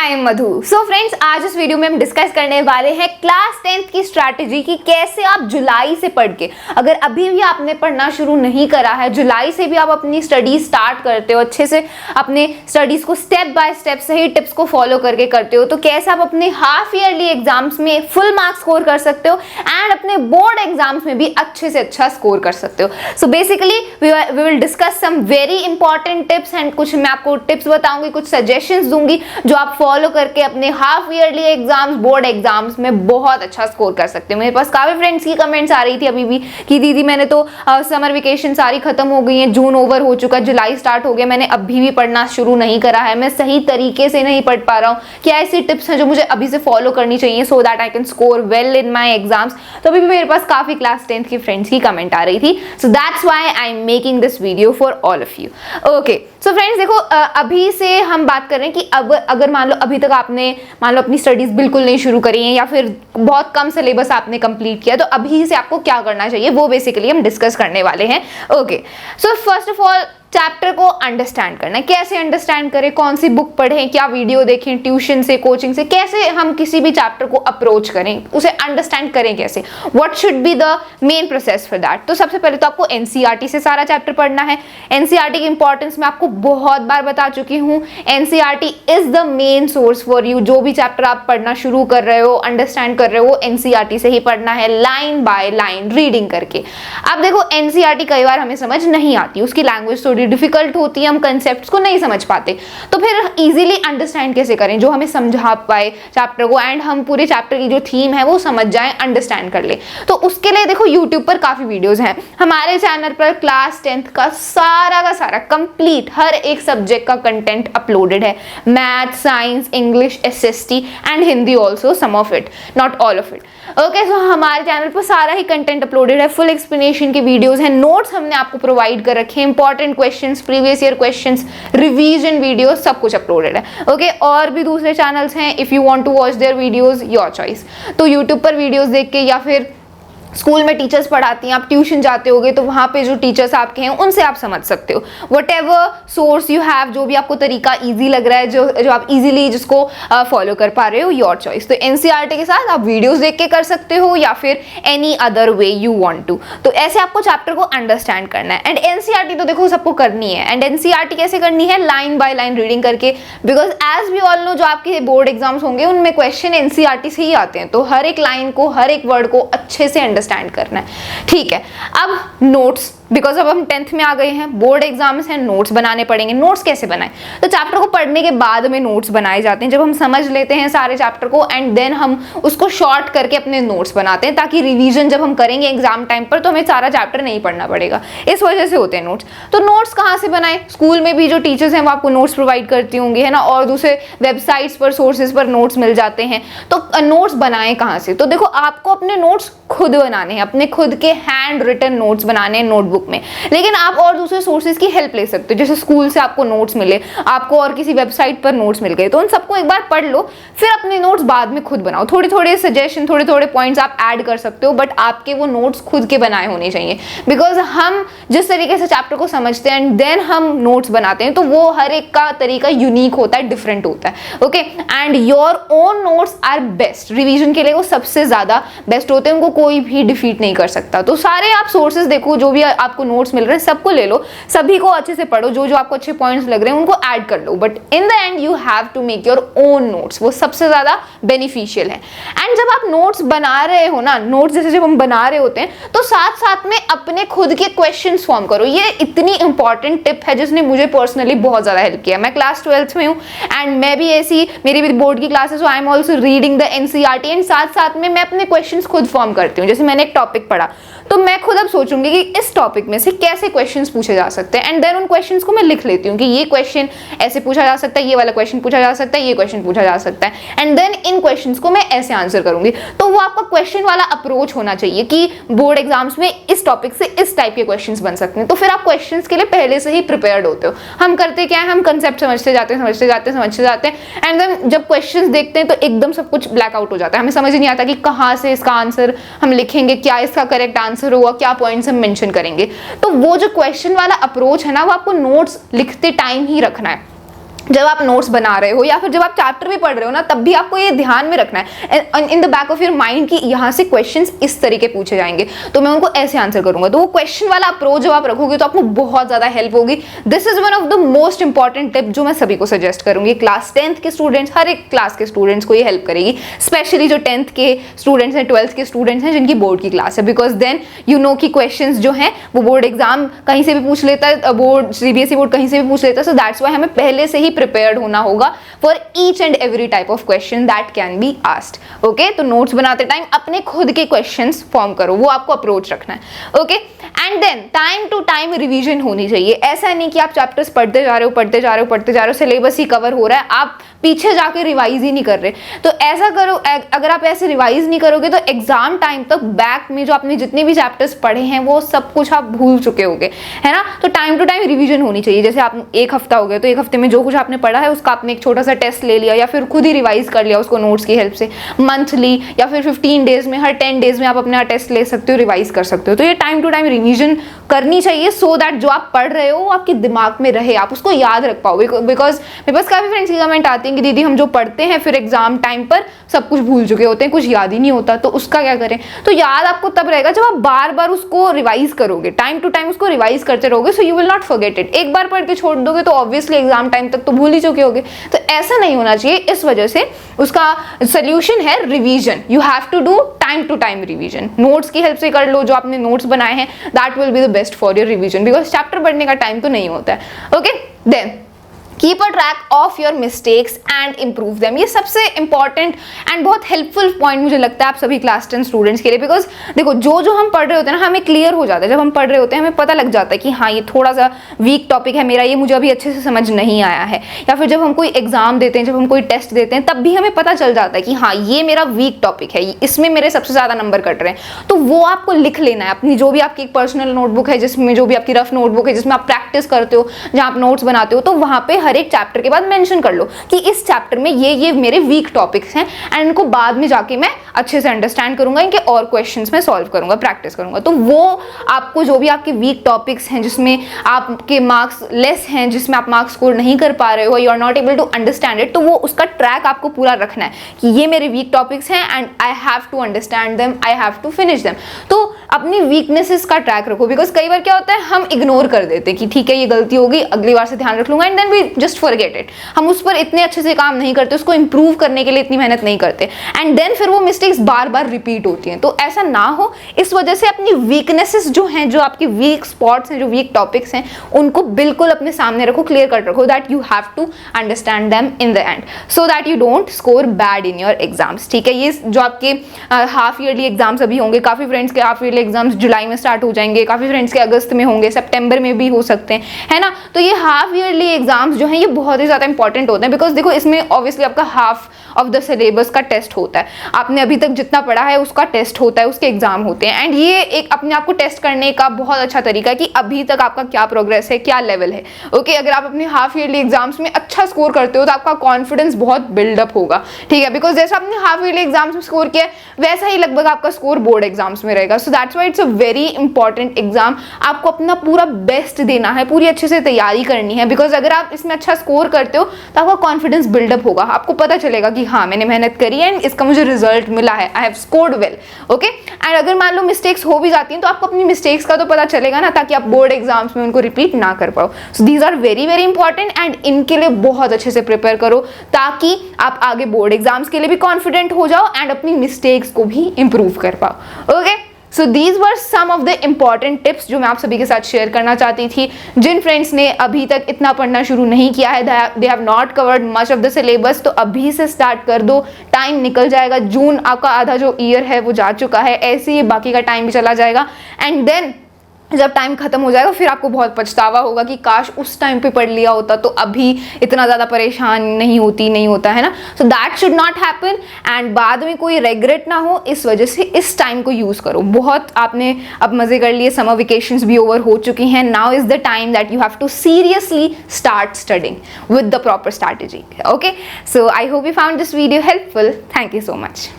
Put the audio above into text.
I am Madhu. So friends, आज इस video में हम डिस्कस करने वाले हैं क्लास 10th की स्ट्रैटेजी की कैसे आप जुलाई से पढ़ के, अगर अभी भी आपने पढ़ना शुरू नहीं करा है, जुलाई से भी आप अपनी स्टडी स्टार्ट करते हो, अच्छे से अपने स्टडीज को स्टेप बाय स्टेप सही टिप्स को फॉलो करके करते हो, तो कैसे आप अपने हाफ ईयरली एग्जाम्स में फुल मार्क्स स्कोर कर सकते हो एंड अपने बोर्ड एग्जाम्स में भी अच्छे से अच्छा स्कोर कर सकते हो। So basically we will discuss some very important tips and कुछ मैं आपको टिप्स बताऊंगी, कुछ सजेशंस दूंगी जो आप फॉलो करके अपने half yearly exams, board exams में बहुत अच्छा स्कोर कर सकते हो। मेरे पास काफी फ्रेंड्स की कमेंट्स आ रही थी अभी भी कि दीदी मैंने तो समर वेकेशन सारी खत्म हो गई है, जून ओवर हो चुका, जुलाई स्टार्ट हो गया, मैंने अभी भी पढ़ना शुरू नहीं करा है, मैं सही तरीके से नहीं पढ़ पा रहा हूँ, क्या ऐसी टिप्स हैं जो मुझे अभी से फॉलो करनी चाहिए so that I can score well in my exams. तो अभी भी मेरे पास काफी क्लास 10th की फ्रेंड्स की कमेंट आ रही थी, so that's why I am making this video for all of you. Okay, so friends देखो, अभी से हम बात कर रहे हैं कि अब अगर मान लो अभी तक आपने मान लो अपनी स्टडीज बिल्कुल नहीं शुरू करी है या फिर बहुत कम सिलेबस आपने कंप्लीट किया, तो अभी से आपको क्या करना चाहिए वो बेसिकली हम डिस्कस करने वाले हैं। Okay, so first of all chapter को अंडरस्टैंड करना है। कैसे अंडरस्टैंड करें, कौन सी बुक पढ़ें, क्या वीडियो देखें, ट्यूशन से, कोचिंग से, कैसे हम किसी भी चैप्टर को अप्रोच करें, उसे अंडरस्टैंड करें कैसे, what should be the main process for that. तो सबसे पहले तो आपको एनसीईआरटी से सारा चैप्टर पढ़ना है। एनसीईआरटी की इंपॉर्टेंस मैं आपको बहुत बार बता चुकी हूँ। NCERT is the main source for you. जो भी चैप्टर आप पढ़ना शुरू कर रहे हो, अंडरस्टैंड कर रहे हो, एनसीईआरटी से ही पढ़ना है, लाइन बाय लाइन रीडिंग करके। अब देखो, एनसीईआरटी कई बार हमें समझ नहीं आती, उसकी लैंग्वेज थोड़ी डिफिकल्ट होती है, हम कंसेप्ट्स को नहीं समझ पाते, तो फिर इजीली अंडरस्टैंड कैसे करें, जो हमें समझा पाए चैप्टर को एंड हम पूरे चैप्टर की जो थीम है वो समझ जाएं, अंडरस्टैंड कर ले। तो उसके लिए देखो यूट्यूब पर काफी वीडियोस हैं। हमारे चैनल पर क्लास 10th का सारा कंप्लीट हर एक सब्जेक्ट का कंटेंट अपलोडेड है। Math, science, English, SST and Hindi also, some of it, not all of it. Okay, so हमारे चैनल पर सारा ही कंटेंट अपलोडेड है, फुल एक्सप्लेनेशन के वीडियोस हैं, नोट्स हमने आपको प्रोवाइड कर रखे हैं, important questions, previous year questions, revision video, सब कुछ अपलोडेड है। ओके, और भी दूसरे चैनल्स हैं, if you want to watch their videos, your choice. तो यूट्यूब पर वीडियोस देख के या फिर स्कूल में टीचर्स पढ़ाती हैं, आप ट्यूशन जाते होगे तो वहाँ पे जो टीचर्स आपके हैं उनसे आप समझ सकते हो। What ever source you have, जो भी आपको तरीका इजी लग रहा है, जो आप इजीली जिसको फॉलो कर पा रहे हो, योर चॉइस। तो एनसीईआरटी के साथ आप वीडियोस देख के कर सकते हो या फिर any other way you want to. तो ऐसे आपको चैप्टर को अंडरस्टैंड करना है। एंड एनसीईआरटी तो देखो सबको करनी है। एंड एनसीईआरटी कैसे करनी है? लाइन बाय लाइन रीडिंग करके, because as we all know जो आपके बोर्ड एग्जाम्स होंगे उनमें क्वेश्चन एनसीईआरटी से ही आते हैं, तो हर एक लाइन को, हर एक वर्ड को अच्छे से अंडरस्टैंड करना है। ठीक है, अब नोट्स, बिकॉज अब हम 10th में आ गए हैं, बोर्ड एग्जाम्स हैं, नोट्स बनाने पड़ेंगे। नोट्स कैसे बनाएं? तो चैप्टर को पढ़ने के बाद में नोट्स बनाए जाते हैं, जब हम समझ लेते हैं सारे चैप्टर को एंड देन हम उसको शॉर्ट करके अपने नोट्स बनाते हैं, ताकि रिवीजन जब हम करेंगे एग्जाम टाइम पर तो हमें सारा चैप्टर नहीं पढ़ना पड़ेगा। इस वजह से होते हैं नोट्स। तो नोट्स कहाँ से बनाएं? स्कूल में भी जो टीचर्स हैं वो आपको नोट्स प्रोवाइड करती होंगी, है ना, और दूसरे वेबसाइट्स पर, सोर्सेज पर नोट्स मिल जाते हैं। तो नोट्स बनाएं कहाँ से? तो देखो, आपको अपने नोट्स खुद बनाने हैं, अपने खुद के हैंड रिटन नोट्स बनाने हैं नोटबुक में। लेकिन आप और दूसरे सोर्सेज की हेल्प ले सकते हो, जैसे स्कूल से आपको नोट्स मिले, आपको और किसी वेबसाइट पर नोट्स मिल गए, तो उन सबको एक बार पढ़ लो, फिर अपने नोट्स बाद में खुद बनाओ। थोड़े थोड़े सजेशन, थोड़े थोड़े पॉइंट्स आप ऐड कर सकते हो, बट आपके वो नोट्स खुद के बनाए होने चाहिए। बिकॉज हम जिस तरीके से चैप्टर को समझते हैं एंड देन हम नोट्स बनाते हैं, तो वो हर एक का तरीका यूनिक होता है, डिफरेंट होता है। Okay, and your own notes are best. Revision के लिए वो सबसे ज्यादा बेस्ट होते हैं, उनको कोई भी डिफीट नहीं कर सकता। तो सारे आप सोर्सेज देखो, जो भी आपको नोट्स मिल रहे हैं सबको ले लो, सभी को अच्छे से पढ़ो, जो जो आपको अच्छे पॉइंट्स लग रहे हैं उनको ऐड कर लो, but in the end you have to make your own notes, वो सबसे ज्यादा बेनिफिशियल है। एंड जब आप नोट्स बना रहे हो ना, नोट्स जैसे जब हम बना रहे होते हैं, तो साथ साथ में अपने खुद के क्वेश्चंस फॉर्म करो। ये इतनी इंपॉर्टेंट टिप है जिसने मुझे पर्सनली बहुत ज्यादा हेल्प किया। मैं क्लास 12th में हूँ एंड मैं भी ऐसी, मेरी भी बोर्ड की classes, I am also reading the NCERT and साथ साथ में मैं अपने क्वेश्चंस खुद फॉर्म करती हूँ। जैसे मैंने एक टॉपिक पढ़ा तो मैं खुद अब सोचूंगी कि इस टॉपिक में से कैसे क्वेश्चंस पूछे जा सकते हैं, एंड देन उन क्वेश्चंस को मैं लिख लेती हूँ कि ये क्वेश्चन ऐसे पूछा जा सकता है, ये वाला क्वेश्चन पूछा जा सकता है, ये क्वेश्चन पूछा जा सकता है, एंड देन इन क्वेश्चंस को मैं ऐसे आंसर करूंगी। तो वो आपका क्वेश्चन वाला अप्रोच होना चाहिए कि बोर्ड एग्जाम्स में इस टॉपिक से इस टाइप के क्वेश्चंस बन सकते हैं, तो फिर आप क्वेश्चंस के लिए पहले से ही प्रिपेयर्ड होते हो। हम करते क्या है, हम कंसेप्ट समझते जाते हैं एंड देन जब क्वेश्चंस देखते हैं तो एकदम सब कुछ ब्लैक आउट हो जाता है, हमें समझ नहीं आता कि कहाँ से इसका आंसर हम लिखेंगे, क्या इसका करेक्ट आंसर होगा, क्या पॉइंट्स हम मेंशन करेंगे। तो वो जो क्वेश्चन वाला अप्रोच है ना, वो आपको नोट्स लिखते टाइम ही रखना है। जब आप नोट्स बना रहे हो या फिर जब आप चैप्टर भी पढ़ रहे हो ना, तब भी आपको ये ध्यान में रखना है in the back of your mind कि यहाँ से क्वेश्चंस इस तरीके पूछे जाएंगे तो मैं उनको ऐसे आंसर करूंगा। तो वो क्वेश्चन वाला अप्रोच जब आप रखोगे तो आपको बहुत ज्यादा हेल्प होगी। This is one of the most important tip जो मैं सभी को सजेस्ट करूंगी। क्लास 10th के स्टूडेंट्स, हर एक क्लास के स्टूडेंट्स को ये हेल्प करेगी, स्पेशली जो 10th के स्टूडेंट्स हैं, 12th के स्टूडेंट्स हैं जिनकी बोर्ड की क्लास है, बिकॉज देन यू नो कि क्वेश्चंस जो हैं वो बोर्ड एग्जाम कहीं से भी पूछ लेता है, बोर्ड सीबीएसई बोर्ड कहीं से भी पूछ लेता है। सो दैट्स व्हाई हमें पहले से ही प्रिपेयर्ड होना होगा for each and every type of question that can be asked. Okay? तो नोट्स बनाते टाइम अपने खुद के क्वेश्चंस फॉर्म करो, वो आपको अप्रोच रखना है। Okay, and then time to time revision होनी चाहिए। ऐसा नहीं कि आप चैप्टर्स पढ़ते जा रहे हो, सिलेबस ही कवर हो रहा है, आप पीछे जाके रिवाइज ही नहीं कर रहे। तो ऐसा करो, अगर आप ऐसे रिवाइज नहीं करोगे तो एग्जाम टाइम तक बैक में जो आपने जितने भी चैप्टर्स पढ़े हैं वो सब कुछ आप भूल चुके होगे, है ना। तो टाइम टू टाइम रिवीजन होनी चाहिए। जैसे आप एक हफ्ता हो गया तो एक हफ्ते में जो कुछ आपने पढ़ा है उसका आपने एक छोटा सा टेस्ट ले लिया या फिर खुद ही रिवाइज कर लिया उसको नोट्स की हेल्प से। मंथली या फिर 15 डेज में, हर 10 डेज में आप अपना टेस्ट ले सकते हो, रिवाइज कर सकते हो। तो ये टाइम टू टाइम रिवीजन करनी चाहिए सो दैट जो आप पढ़ रहे हो वो आपके दिमाग में रहे, आप उसको याद रख पाओ। बिकॉज मेरे पास काफी फ्रेंड्स की कमेंट आती है कि दीदी हम जो पढ़ते हैं फिर एग्जाम टाइम पर सब कुछ भूल चुके होते हैं, कुछ याद ही नहीं होता, तो उसका क्या करें। तो याद आपको तब रहेगा जब आप बार बार उसको रिवाइज करोगे, टाइम टू टाइम उसको रिवाइज करते रहोगे, so you will not forget it. एक बार पढ़ के छोड़ दोगे तो ऑब्वियसली एग्जाम टाइम तक तो भूल ही चुके होगे। तो ऐसा नहीं होना चाहिए, इस वजह से उसका सोल्यूशन है revision. You have to do time to time revision. Notes की हेल्प से कर लो, जो आपने नोट्स बनाए हैं that will be the best for your revision, because chapter पढ़ने का टाइम तो नहीं होता है। Okay, then keep a track of your mistakes and improve them. ये सबसे इंपॉर्टेंट एंड बहुत हेल्पफुल पॉइंट मुझे लगता है आप सभी क्लास 10 स्टूडेंट्स के लिए। बिकॉज देखो, जो हम पढ़ रहे होते हैं ना, हमें क्लियर हो जाता है। जब हम पढ़ रहे होते हैं हमें पता लग जाता है कि हाँ ये थोड़ा सा वीक टॉपिक है मेरा, ये मुझे अभी अच्छे से समझ नहीं आया है। या फिर जब हम कोई एग्जाम देते हैं, जब हम कोई टेस्ट देते हैं, तब भी हमें पता चल जाता है कि हाँ ये मेरा वीक टॉपिक है, इसमें मेरे सबसे ज़्यादा नंबर कट रहे हैं। तो वो आपको लिख लेना है अपनी, जो भी आपकी एक पर्सनल नोटबुक है, जिसमें जो भी आपकी रफ नोटबुक है जिसमें आप प्रैक्टिस करते हो, जहाँ आप नोट्स बनाते हो, तो वहाँ पे हर एक चैप्टर के बाद मेंशन कर लो कि इस चैप्टर में ये मेरे वीक टॉपिक्स हैं एंड इनको बाद में जाके मैं अच्छे से अंडरस्टैंड करूंगा, इनके और क्वेश्चंस में सॉल्व करूंगा, प्रैक्टिस करूंगा। तो वो आपको जो भी आपके वीक टॉपिक्स हैं जिसमें आपके मार्क्स लेस हैं, जिसमें आप मार्क्स स्कोर नहीं कर पा रहे हो, you are not able to understand it, तो वो उसका ट्रैक आपको पूरा रखना है कि ये मेरे वीक टॉपिक्स हैं and I have to understand them, I have to finish them. तो अपनी वीकनेसेस का ट्रैक रखो, बिकॉज कई बार क्या होता है हम इग्नोर कर देते हैं कि ठीक है ये गलती होगी, अगली बार से ध्यान रख लूंगा, and then we just forget it. हम उस पर इतने अच्छे से काम नहीं करते, उसको इंप्रूव करने के लिए इतनी मेहनत नहीं करते, एंड देन फिर वो मिस्टेक्स बार बार रिपीट होती हैं। तो ऐसा ना हो, इस वजह से अपनी वीकनेसेस जो हैं, जो आपकी वीक स्पॉट्स हैं, जो वीक टॉपिक्स हैं, उनको बिल्कुल अपने सामने रखो, क्लियर कट रखो, that you have to understand them in the end, so that you don't score bad in your exams. ठीक है, ये जो आपके हाफ ईयरली एग्जाम्स अभी होंगे, काफी फ्रेंड्स के हाफ ईयरली एग्जाम्स जुलाई में स्टार्ट हो जाएंगे, काफी फ्रेंड्स के अगस्त में होंगे, सितंबर में भी हो सकते हैं, है ना। तो ये हाफ ईयरली एग्जाम्स जो हैं ये बहुत ही ज्यादा इंपॉर्टेंट होते हैं, बिकॉज देखो इसमें ऑब्वियसली आपका हाफ ऑफ द सिलेबस का टेस्ट होता है, आपने अभी तक जितना पढ़ा है उसका टेस्ट होता है, उसके एग्जाम होते हैं, एंड ये एक अपने आप को टेस्ट करने का बहुत अच्छा तरीका है कि अभी तक आपका क्या प्रोग्रेस है, क्या लेवल है। ओके, अगर आप अपने हाफ ईयरली एग्जाम्स में अच्छा स्कोर करते हो तो आपका कॉन्फिडेंस बहुत बिल्डअप होगा। ठीक है, बिकॉज जैसा आपने हाफ ईयरली एग्जाम्स में स्कोर किया वैसा ही लगभग आपका स्कोर बोर्ड एग्जाम्स में रहेगा। So that's why it's a very important exam. आपको अपना पूरा बेस्ट देना है, पूरी अच्छे से तैयारी करनी है, बिकॉज अगर आप इसमें अच्छा स्कोर करते हो तो आपका कॉन्फिडेंस बिल्डअप होगा, आपको पता चलेगा कि हाँ मैंने मेहनत करी एंड इसका मुझे रिजल्ट मिला है, I have scored well. Okay, and अगर मान लो मिस्टेक्स हो भी जाती हैं तो आपको अपनी मिस्टेक्स का तो पता चलेगा ना, ताकि आप बोर्ड एग्जाम्स में उनको रिपीट ना कर पाओ। So these are very very important and इनके लिए बहुत अच्छे से प्रिपेयर करो ताकि आप आगे बोर्ड एग्जाम्स के लिए भी कॉन्फिडेंट हो जाओ एंड अपनी मिस्टेक्स को भी इंप्रूव कर पाओ। Okay, so these were some of the important tips जो मैं आप सभी के साथ शेयर करना चाहती थी। जिन फ्रेंड्स ने अभी तक इतना पढ़ना शुरू नहीं किया है, they have not covered much of the syllabus, तो अभी से स्टार्ट कर दो, टाइम निकल जाएगा। जून आपका आधा जो ईयर है वो जा चुका है, ऐसे ही बाकी का टाइम भी चला जाएगा, एंड देन जब टाइम खत्म हो जाएगा फिर आपको बहुत पछतावा होगा कि काश उस टाइम पे पढ़ लिया होता तो अभी इतना ज़्यादा परेशान नहीं होता है ना। So that should not happen and बाद में कोई रेग्रेट ना हो, इस वजह से इस टाइम को यूज़ करो। बहुत आपने अब मज़े कर लिए, समर वेकेशंस भी ओवर हो चुकी हैं, now is the time that you have to seriously start studying with the proper strategy. Okay, so I hope you found this video helpful. Thank you so much.